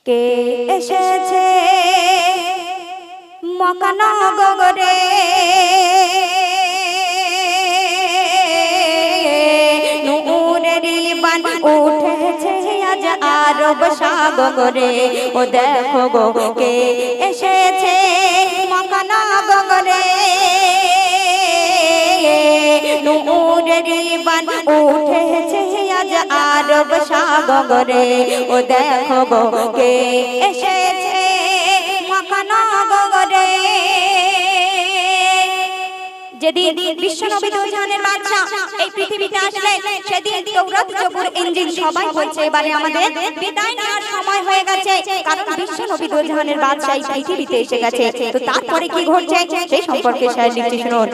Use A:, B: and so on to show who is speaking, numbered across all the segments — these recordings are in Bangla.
A: কে এসেছে মকানগরে নূরের বান উঠেছে আজ আরব সাগরে। ও দেখো গো কে এসেছে মকানগরে নূরের বান উঠেছে আজ আরব সাগরে। ও দেখো গো কে এসেছে মকানগরে। যেদিন বিশ্বনবী দোজাহানের বাদশা এই পৃথিবীতে আসলেন সেদিন তাওরাত জবুর ইনজিল সবাই বলছে এবারে আমাদের বিদায় নেওয়ার সময় হয়ে গেছে, কারণ বিশ্বনবী দোজাহানের বাদশা এই পৃথিবীতে এসে গেছে। তো তারপরে কি ঘটছে সেই সম্পর্কে শায়র লিখছে শুনুন।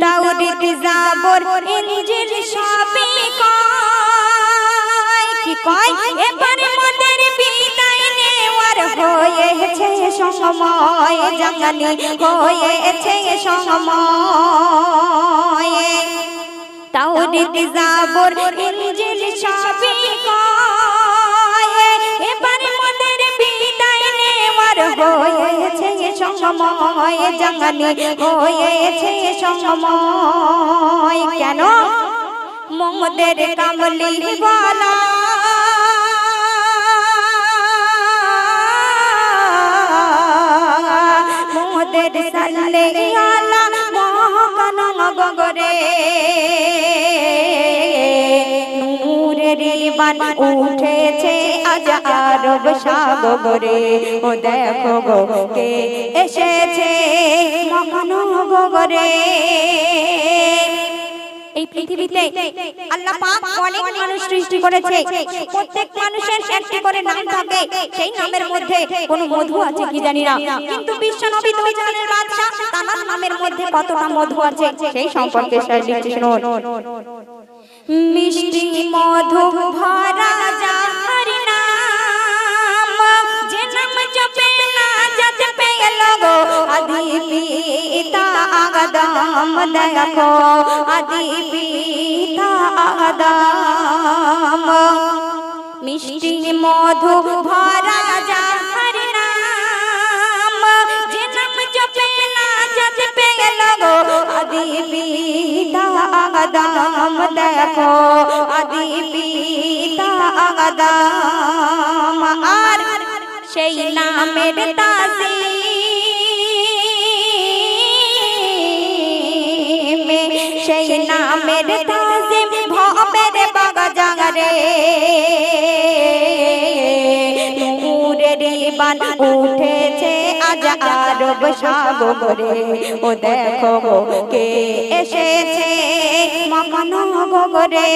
A: তাওরাত জাবুর ইনজিল সবই কয় কি কয় এবারে আমাদের বিদায় নেওয়ার হয়েছে সময়, জানি হয়েছে সময়। তাওরাত জাবুর ইনজিল সবই কয় এবারে আমাদের বিদায় নেওয়ার হয়েছে সময়, জানি হয়েছে সময়। কেন মোদের কামলি ওয়ালা মোদের সাল্লে আলা মকানগরে নূরের বান উঠেছে আজ আরব সাগরে। ও দেখো গো কে এসেছে মকানগরে। এই পৃথিবীতে আল্লাহ পাক অনেক মানুষ সৃষ্টি করেছে, প্রত্যেক মানুষের একটি করে নাম থাকে, সেই নামের মধ্যে কোনো মধু আছে কি জানি না, কিন্তু বিশ্বনবী দোজাহানের বাদশা তার নামের মধ্যে কতটা মধু আছে সেই সম্পর্কে শায়র লিখছে শুনুন। মিষ্টি মধু ভরা যার নাম, যে নাম জপে না যাতে পেয়ে লগো আদি পিতা আদম। দেখো আদি পিতা আদম, মিষ্টি মধু ভরা যার নাম, যে নাম জপে না যাতে পেয়ে লগো আদি পিতা আদম। দেখো আদি পিতা আদম। আর সেই নামের তাজিম, সেই নামের তাজিম ভবের বাগাজারে নূরের বান উঠেছে আজ আরব সাগরে। ও দেখো গো কে এসেছে মকানগরে।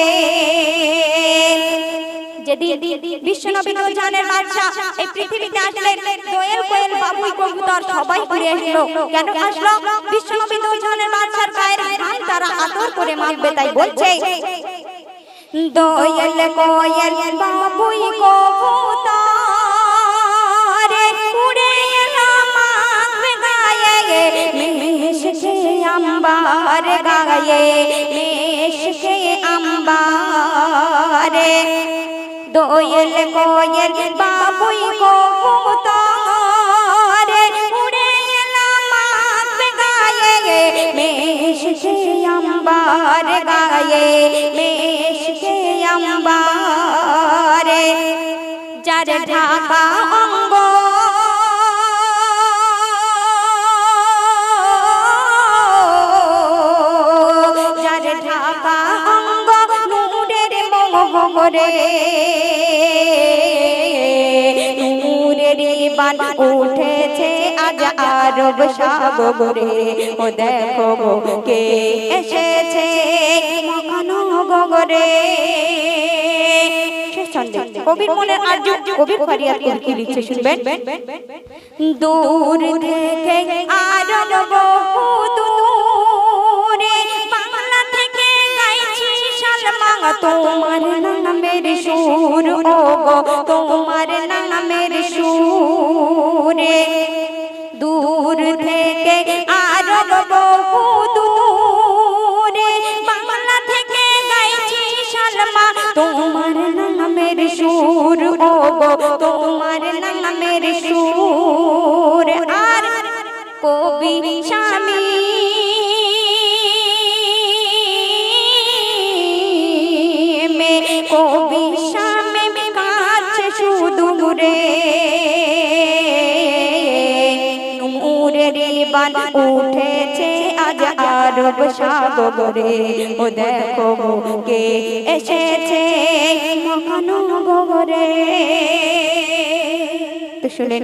A: যেদিন বিশ্বনবী দোজাহানের বাদশা এই পৃথিবীতে আসলেন দোয়েল কোয়েল বাবুই কবুতর সবাই ঘুরে আসলো। কেন আসলো? বিশ্বনবী দোজাহানের বাদশার গায়ের হাত তারা আদর করে মাখবে, তাই বলছে দোয়েল কোয়েল বাবুই কবুতর উড়ে এলো মাখবে গায়ে, মেশকে আম্বার গায়ে, মেশকে আম্বারে। দোয়েল কোয়েল বাবুই কবুতর উড়ে এলো মাখবে গায়ে, মেশকে আম্বার গায়ে, মেশকে আম্বারে। যার ঢাকা অঙ্গ যার ঢাকা অঙ্গ নূরের মোহরে নূরের বান উঠেছে আজ আরব সাগরে। ও দেখো গো কে এসেছে মকানগরে। কবির মনের আরজু কবির ফরিয়াদ কি লিখছে শুনবেন। দূর থেকে আরব বহু দূরে বাংলা থেকে গাইছি সালমা তোমার নামের সুর, ও গো তোমার নামের সুরে। দূর থেকে আরব বহু দূরে বাংলা থেকে গাইছি সালমা তোমার নামের নামের সুর ও গো তোমার নামের সুর আর কবি স্বামী মে কবি স্বামী কাছে শুধু রে নূরের বান উঠেছে আজ আরব সাগরে ও দেখো কে এসেছে মহানগরে তো শুনলেন